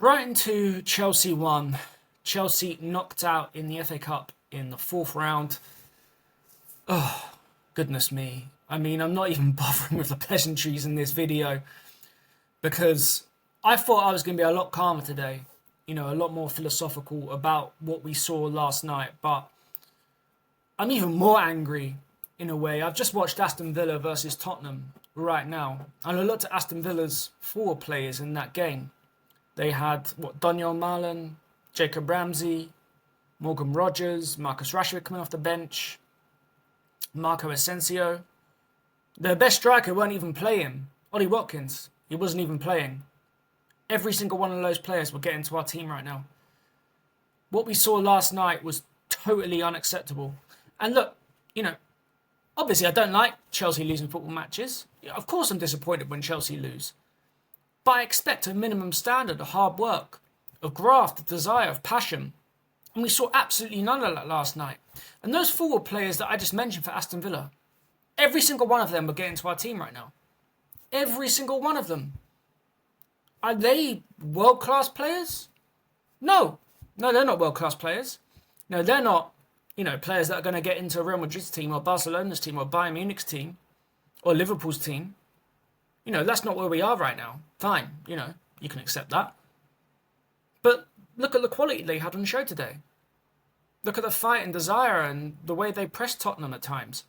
Brighton 2, Chelsea 1. Chelsea knocked out in the FA Cup in the fourth round. Oh, goodness me. I mean, I'm not even bothering with the pleasantries in this video because I thought I was going to be a lot calmer today. You know, a lot more philosophical about what we saw last night. But I'm even more angry in a way. I've just watched Aston Villa versus Tottenham right now. And I looked at Aston Villa's forward players in that game. They had, Daniel Malen, Jacob Ramsey, Morgan Rogers, Marcus Rashford coming off the bench, Marco Asensio. Their best striker weren't even playing. Ollie Watkins, he wasn't even playing. Every single one of those players will get into our team right now. What we saw last night was totally unacceptable. And look, obviously I don't like Chelsea losing football matches. Of course I'm disappointed when Chelsea lose. But I expect a minimum standard of hard work, of graft, of desire, of passion. And we saw absolutely none of that last night. And those forward players that I just mentioned for Aston Villa, every single one of them will get into our team right now. Every single one of them. Are they world-class players? No, they're not world-class players. No, they're not, players that are going to get into Real Madrid's team or Barcelona's team or Bayern Munich's team or Liverpool's team. That's not where we are right now. Fine, you can accept that. But look at the quality they had on show today. Look at the fight and desire and the way they pressed Tottenham at times.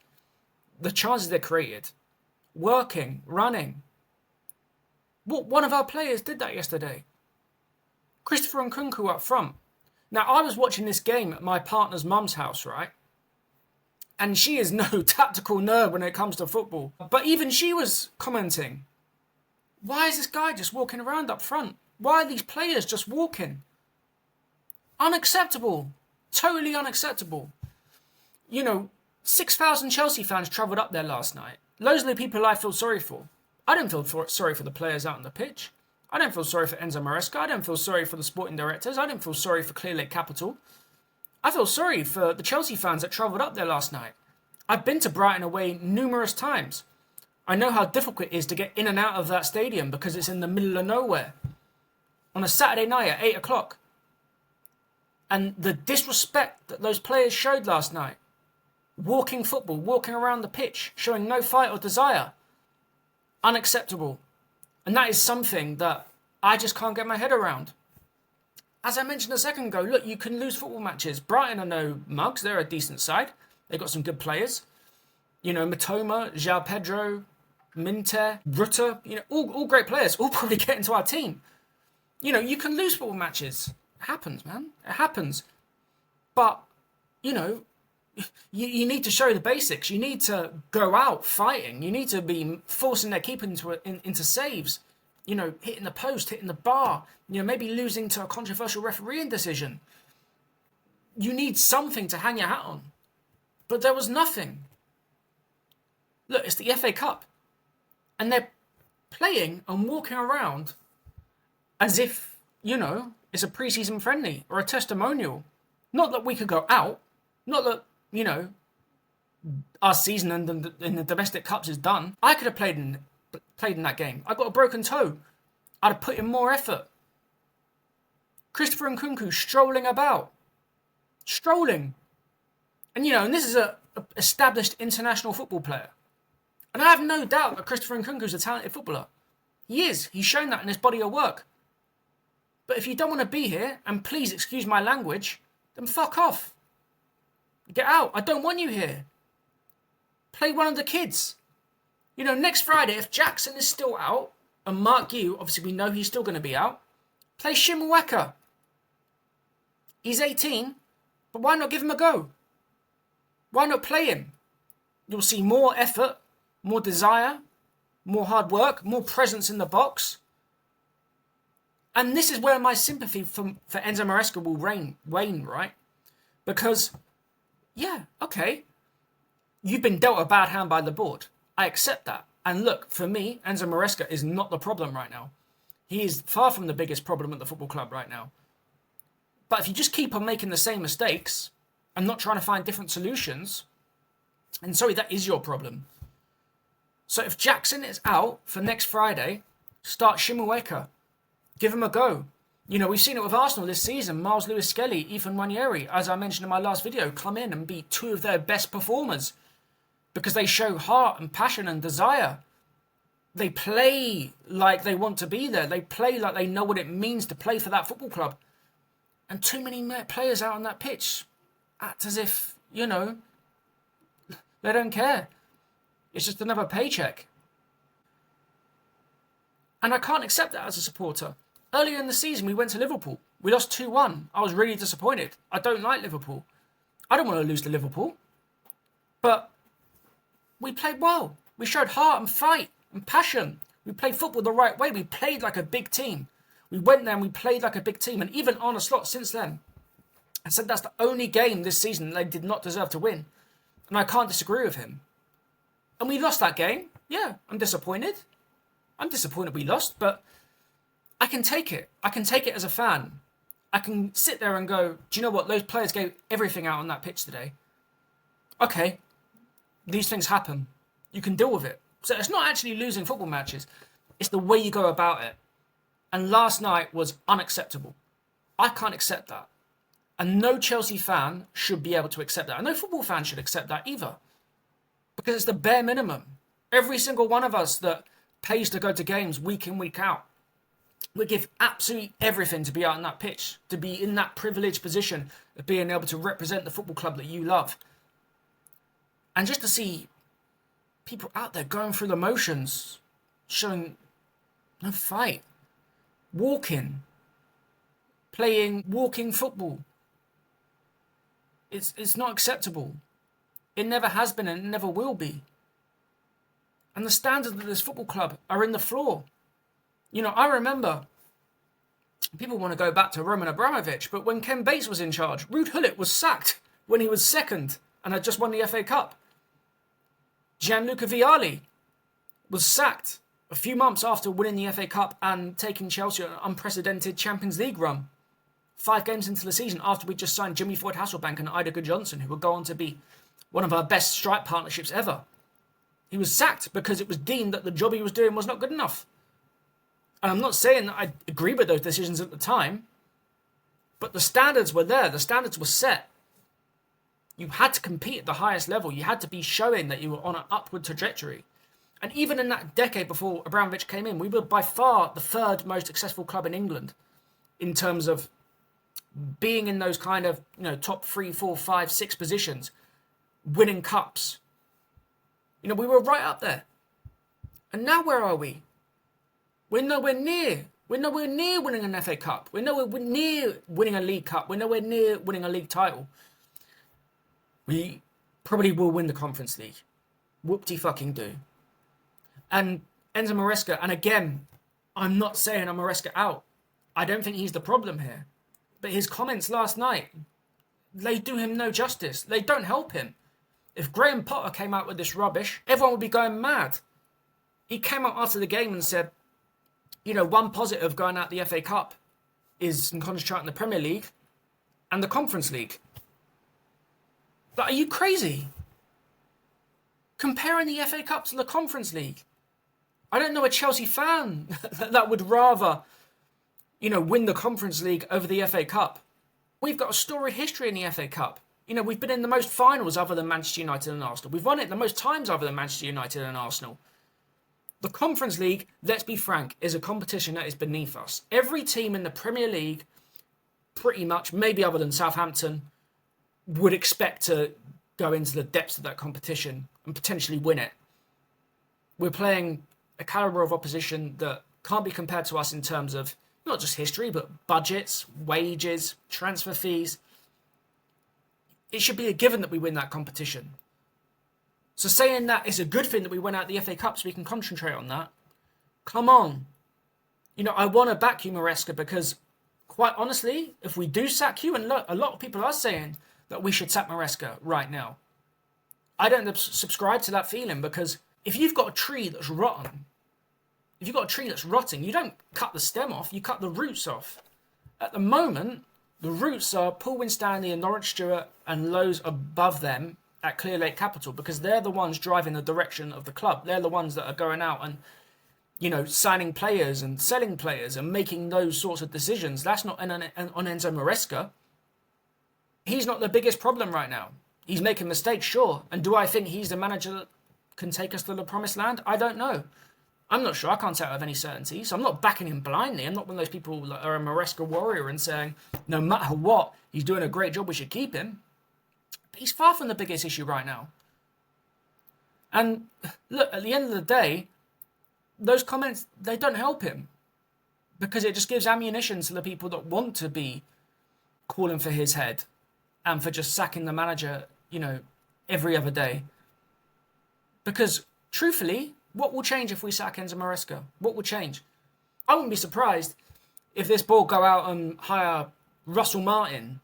The chances they created. Working, running. One of our players did that yesterday. Christopher Nkunku up front. Now, I was watching this game at my partner's mum's house, right? And she is no tactical nerd when it comes to football. But even she was commenting, why is this guy just walking around up front? Why are these players just walking? Unacceptable. Totally unacceptable. 6,000 Chelsea fans travelled up there last night. Those are the people I feel sorry for. I don't feel sorry for the players out on the pitch. I don't feel sorry for Enzo Maresca. I don't feel sorry for the sporting directors. I don't feel sorry for Clear Lake Capital. I feel sorry for the Chelsea fans that travelled up there last night. I've been to Brighton away numerous times. I know how difficult it is to get in and out of that stadium because it's in the middle of nowhere. On a Saturday night at 8 o'clock. And the disrespect that those players showed last night. Walking football, walking around the pitch, showing no fight or desire. Unacceptable. And that is something that I just can't get my head around. As I mentioned a second ago, look, you can lose football matches. Brighton are no mugs. They're a decent side. They've got some good players. Matoma, João Pedro, Minter, Rutter, all great players. All probably get into our team. You can lose football matches. It happens, man. It happens. But, you need to show the basics. You need to go out fighting. You need to be forcing their keeper into saves. Hitting the post, hitting the bar. Maybe losing to a controversial refereeing decision. You need something to hang your hat on. But there was nothing. Look, it's the FA Cup. And they're playing and walking around as if, it's a pre-season friendly or a testimonial. Not that we could go out. Not that, our season in the domestic cups is done. I could have played in that game. I got a broken toe. I'd have put in more effort. Christopher Nkunku strolling about. Strolling. And, and this is a established international football player. And I have no doubt that Christopher Nkunku is a talented footballer. He is. He's shown that in his body of work. But if you don't want to be here, and please excuse my language, then fuck off. Get out. I don't want you here. Play one of the kids. Next Friday, if Jackson is still out, and Mark Yu, obviously we know he's still going to be out, play Shimueka. He's 18, but why not give him a go? Why not play him? You'll see more effort, more desire, more hard work, more presence in the box. And this is where my sympathy for Enzo Maresca will wane, right? Because, yeah, okay, you've been dealt a bad hand by the board. I accept that. And look, for me, Enzo Maresca is not the problem right now. He is far from the biggest problem at the football club right now. But if you just keep on making the same mistakes and not trying to find different solutions, and sorry, that is your problem. So if Jackson is out for next Friday, start Shimueka. Give him a go. We've seen it with Arsenal this season. Miles Lewis-Skelly, Ethan Nwaneri, as I mentioned in my last video, come in and be two of their best performers because they show heart and passion and desire. They play like they want to be there. They play like they know what it means to play for that football club. And too many players out on that pitch act as if, they don't care. It's just another paycheck. And I can't accept that as a supporter. Earlier in the season, we went to Liverpool. We lost 2-1. I was really disappointed. I don't like Liverpool. I don't want to lose to Liverpool. But we played well. We showed heart and fight and passion. We played football the right way. We played like a big team. We went there and we played like a big team. And even Arne Slot since then I said that's the only game this season they did not deserve to win. And I can't disagree with him. And we lost that game. Yeah, I'm disappointed. I'm disappointed we lost, but I can take it. I can take it as a fan. I can sit there and go, do you know what? Those players gave everything out on that pitch today. Okay, these things happen. You can deal with it. So it's not actually losing football matches. It's the way you go about it. And last night was unacceptable. I can't accept that. And no Chelsea fan should be able to accept that. And no football fan should accept that either. Because it's the bare minimum. Every single one of us that pays to go to games week in, week out, we give absolutely everything to be out on that pitch, to be in that privileged position of being able to represent the football club that you love. And just to see people out there going through the motions, showing no fight, playing walking football. It's not acceptable. It never has been and it never will be. And the standards of this football club are in the floor. I remember people want to go back to Roman Abramovich, but when Ken Bates was in charge, Ruud Gullit was sacked when he was second and had just won the FA Cup. Gianluca Vialli was sacked a few months after winning the FA Cup and taking Chelsea on an unprecedented Champions League run. 5 games into the season after we just signed Jimmy Floyd Hasselbank and Ida Johnson, who would go on to be one of our best strike partnerships ever. He was sacked because it was deemed that the job he was doing was not good enough. And I'm not saying that I agree with those decisions at the time, but the standards were there. The standards were set. You had to compete at the highest level. You had to be showing that you were on an upward trajectory. And even in that decade before Abramovich came in, we were by far the third most successful club in England in terms of being in those kind of top 3, 4, 5, 6 positions, winning cups. We were right up there. And now where are we? We're nowhere near. We're nowhere near winning an FA Cup. We're nowhere near winning a League Cup. We're nowhere near winning a league title. We probably will win the Conference League. Whoop-de-fucking-do. And Enzo Maresca, and again, I'm not saying I'm Maresca out. I don't think he's the problem here. But his comments last night, they do him no justice. They don't help him. If Graham Potter came out with this rubbish, everyone would be going mad. He came out after the game and said, one positive going out the FA Cup is concentrating on the Premier League and the Conference League. But are you crazy? Comparing the FA Cup to the Conference League. I don't know a Chelsea fan that would rather, win the Conference League over the FA Cup. We've got a storied history in the FA Cup. We've been in the most finals other than Manchester United and Arsenal. We've won it the most times other than Manchester United and Arsenal. The Conference League, let's be frank, is a competition that is beneath us. Every team in the Premier League, pretty much, maybe other than Southampton, would expect to go into the depths of that competition and potentially win it. We're playing a calibre of opposition that can't be compared to us in terms of not just history, but budgets, wages, transfer fees. It should be a given that we win that competition. So saying that it's a good thing that we went out the FA Cup so we can concentrate on that, come on. I want to back you, Maresca, because quite honestly, if we do sack you, and look, a lot of people are saying that we should sack Maresca right now. I don't subscribe to that feeling, because if you've got a tree that's rotten, if you've got a tree that's rotting, you don't cut the stem off, you cut the roots off. At the moment, the roots are Paul Winstanley and Norwich Stewart and those above them at Clear Lake Capital, because they're the ones driving the direction of the club. They're the ones that are going out and, signing players and selling players and making those sorts of decisions. That's not on Enzo Maresca. He's not the biggest problem right now. He's making mistakes, sure. And do I think he's the manager that can take us to the promised land? I don't know. I'm not sure. I can't say out of any certainty. So I'm not backing him blindly. I'm not one of those people that are a Maresca warrior and saying, no matter what, he's doing a great job, we should keep him. But he's far from the biggest issue right now. And look, at the end of the day, those comments, they don't help him. Because it just gives ammunition to the people that want to be calling for his head and for just sacking the manager, every other day. Because, truthfully, what will change if we sack Enzo Maresca? What will change? I wouldn't be surprised if this board go out and hire Russell Martin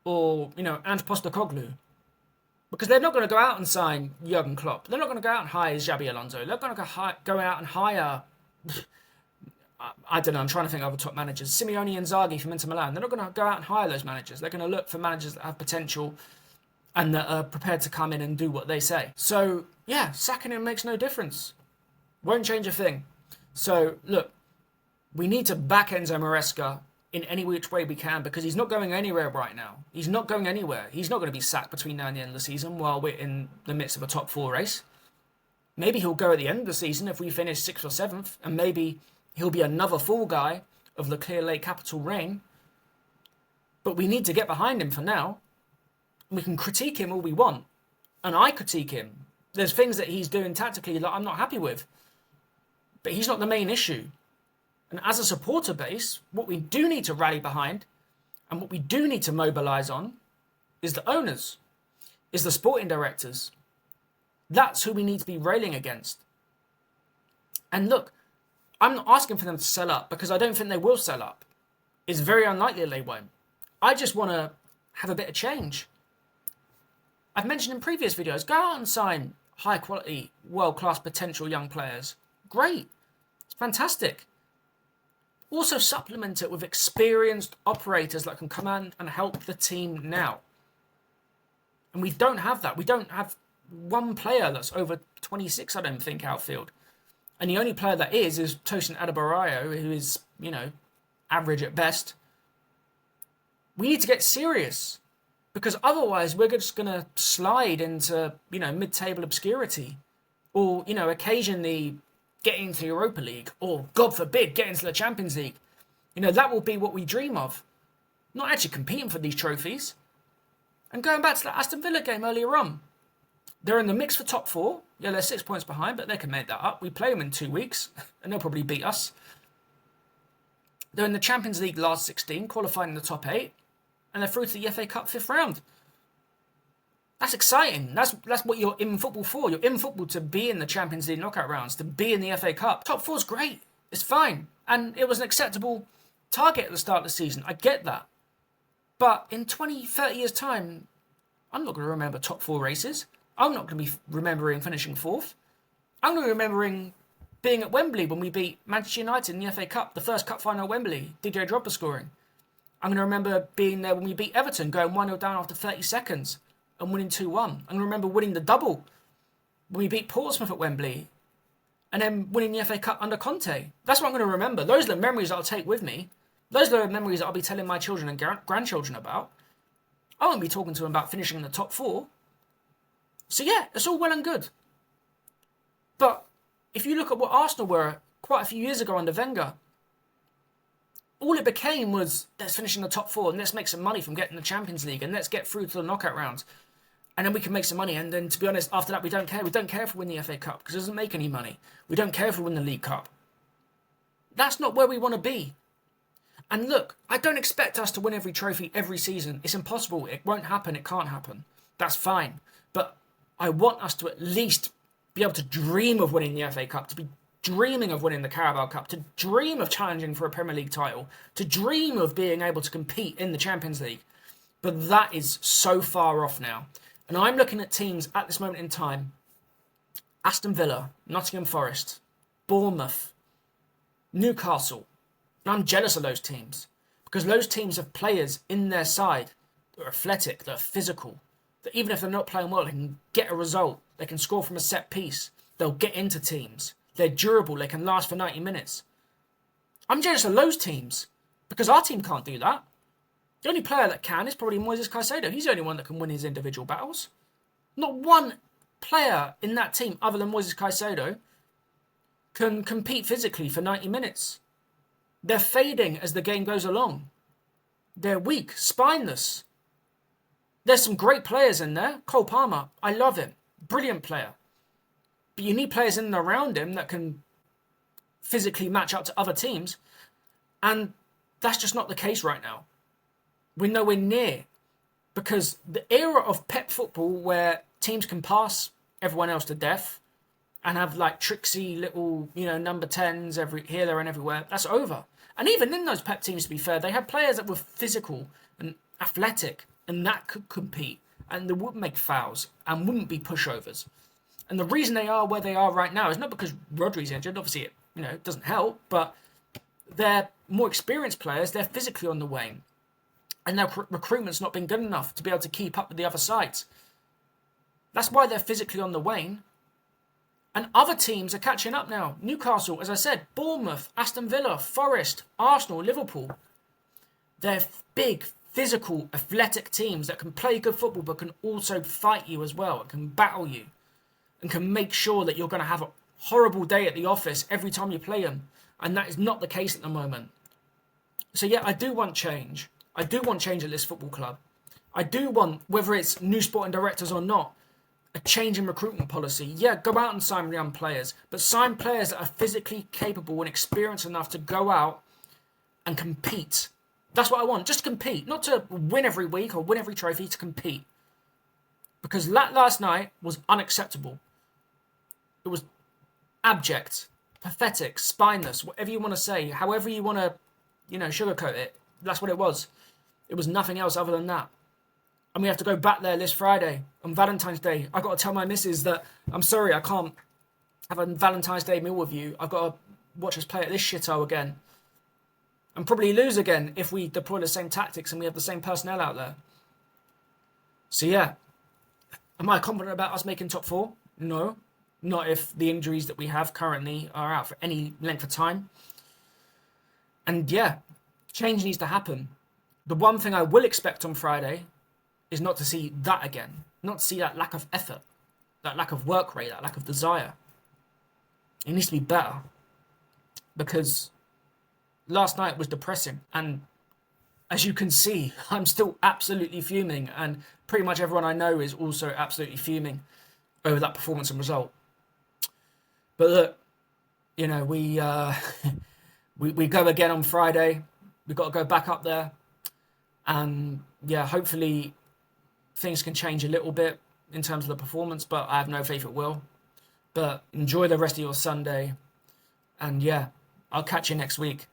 or, Ange Postecoglou. Because they're not going to go out and sign Jurgen Klopp. They're not going to go out and hire Xabi Alonso. They're going to go out and hire... I don't know, I'm trying to think of other top managers. Simeone Inzaghi from Inter Milan. They're not going to go out and hire those managers. They're going to look for managers that have potential and that are prepared to come in and do what they say. So, yeah, sacking him makes no difference. Won't change a thing. So, look, we need to back Enzo Maresca in any which way we can because he's not going anywhere right now. He's not going anywhere. He's not going to be sacked between now and the end of the season while we're in the midst of a top 4 race. Maybe he'll go at the end of the season if we finish 6th or 7th, and maybe he'll be another fall guy of the Clear Lake capital reign. But we need to get behind him for now. We can critique him all we want. And I critique him. There's things that he's doing tactically that I'm not happy with. But he's not the main issue. And as a supporter base, what we do need to rally behind and what we do need to mobilise on is the owners, is the sporting directors. That's who we need to be railing against. And look, I'm not asking for them to sell up because I don't think they will sell up. It's very unlikely they won't. I just want to have a bit of change. I've mentioned in previous videos, go out and sign high quality, world-class potential young players. Great. It's fantastic. Also supplement it with experienced operators that can come in and help the team now. And we don't have that. We don't have one player that's over 26, I don't think, outfield. And the only player that is Tosin Adebayo, who is, average at best. We need to get serious. Because otherwise we're just going to slide into, mid-table obscurity. Or, occasionally get into the Europa League. Or, God forbid, get into the Champions League. That will be what we dream of. Not actually competing for these trophies. And going back to that Aston Villa game earlier on. They're in the mix for top 4. Yeah, they're 6 points behind, but they can make that up. We play them in 2 weeks, and they'll probably beat us. They're in the Champions League last 16, qualifying in the top 8, and they're through to the FA Cup 5th round. That's exciting. That's what you're in football for. You're in football to be in the Champions League knockout rounds, to be in the FA Cup. Top 4's great. It's fine. And it was an acceptable target at the start of the season. I get that. But in 20, 30 years' time, I'm not going to remember top 4 races. I'm not going to be remembering finishing 4th. I'm going to be remembering being at Wembley when we beat Manchester United in the FA Cup, the first cup final at Wembley, Didier Drogba scoring. I'm going to remember being there when we beat Everton, going 1-0 down after 30 seconds and winning 2-1. I'm going to remember winning the double when we beat Portsmouth at Wembley and then winning the FA Cup under Conte. That's what I'm going to remember. Those are the memories I'll take with me. Those are the memories that I'll be telling my children and grandchildren about. I won't be talking to them about finishing in the top 4. So yeah, it's all well and good. But if you look at what Arsenal were quite a few years ago under Wenger, all it became was, let's finish in the top 4 and let's make some money from getting the Champions League and let's get through to the knockout rounds. And then we can make some money. And then, to be honest, after that, we don't care. We don't care if we win the FA Cup because it doesn't make any money. We don't care if we win the League Cup. That's not where we want to be. And look, I don't expect us to win every trophy every season. It's impossible. It won't happen. It can't happen. That's fine. But I want us to at least be able to dream of winning the FA Cup, to be dreaming of winning the Carabao Cup, to dream of challenging for a Premier League title, to dream of being able to compete in the Champions League. But that is so far off now. And I'm looking at teams at this moment in time. Aston Villa, Nottingham Forest, Bournemouth, Newcastle. And I'm jealous of those teams. Because those teams have players in their side that are athletic, that are physical. That even if they're not playing well, they can get a result. They can score from a set piece. They'll get into teams. They're durable. They can last for 90 minutes. I'm jealous of those teams because our team can't do that. The only player that can is probably Moises Caicedo. He's the only one that can win his individual battles. Not one player in that team other than Moises Caicedo can compete physically for 90 minutes. They're fading as the game goes along. They're weak, spineless. There's some great players in there. Cole Palmer, I love him. Brilliant player. But you need players in and around him that can physically match up to other teams. And that's just not the case right now. We're nowhere near. Because the era of Pep football where teams can pass everyone else to death and have like tricksy little, number 10s here, there and everywhere, that's over. And even in those Pep teams, to be fair, they had players that were physical and athletic and that could compete and they wouldn't make fouls and wouldn't be pushovers. And the reason they are where they are right now is not because Rodri's injured. Obviously, it doesn't help, but they're more experienced players. They're physically on the wane. And their recruitment's not been good enough to be able to keep up with the other sides. That's why they're physically on the wane. And other teams are catching up now. Newcastle, as I said, Bournemouth, Aston Villa, Forest, Arsenal, Liverpool. They're big, physical, athletic teams that can play good football but can also fight you as well. And can battle you. And can make sure that you're going to have a horrible day at the office every time you play them. And that is not the case at the moment. So yeah, I do want change. I do want change at this football club. I do want, whether it's new sporting directors or not, a change in recruitment policy. Yeah, go out and sign young players, but sign players that are physically capable and experienced enough to go out and compete. That's what I want. Just compete. Not to win every week or win every trophy, to compete. Because that last night was unacceptable. It was abject, pathetic, spineless, whatever you want to say, however you want to, sugarcoat it. That's what it was. It was nothing else other than that. And we have to go back there this Friday on Valentine's Day. I've got to tell my missus that I'm sorry, I can't have a Valentine's Day meal with you. I've got to watch us play at this shithole again. And probably lose again if we deploy the same tactics and we have the same personnel out there. So yeah. Am I confident about us making top 4? No. Not if the injuries that we have currently are out for any length of time. And yeah, change needs to happen. The one thing I will expect on Friday is not to see that again. Not to see that lack of effort, that lack of work rate, that lack of desire. It needs to be better. Because last night was depressing. And as you can see, I'm still absolutely fuming. And pretty much everyone I know is also absolutely fuming over that performance and result. But look, we go again on Friday. We've got to go back up there. And yeah, hopefully things can change a little bit in terms of the performance, but I have no faith it will. But enjoy the rest of your Sunday. And yeah, I'll catch you next week.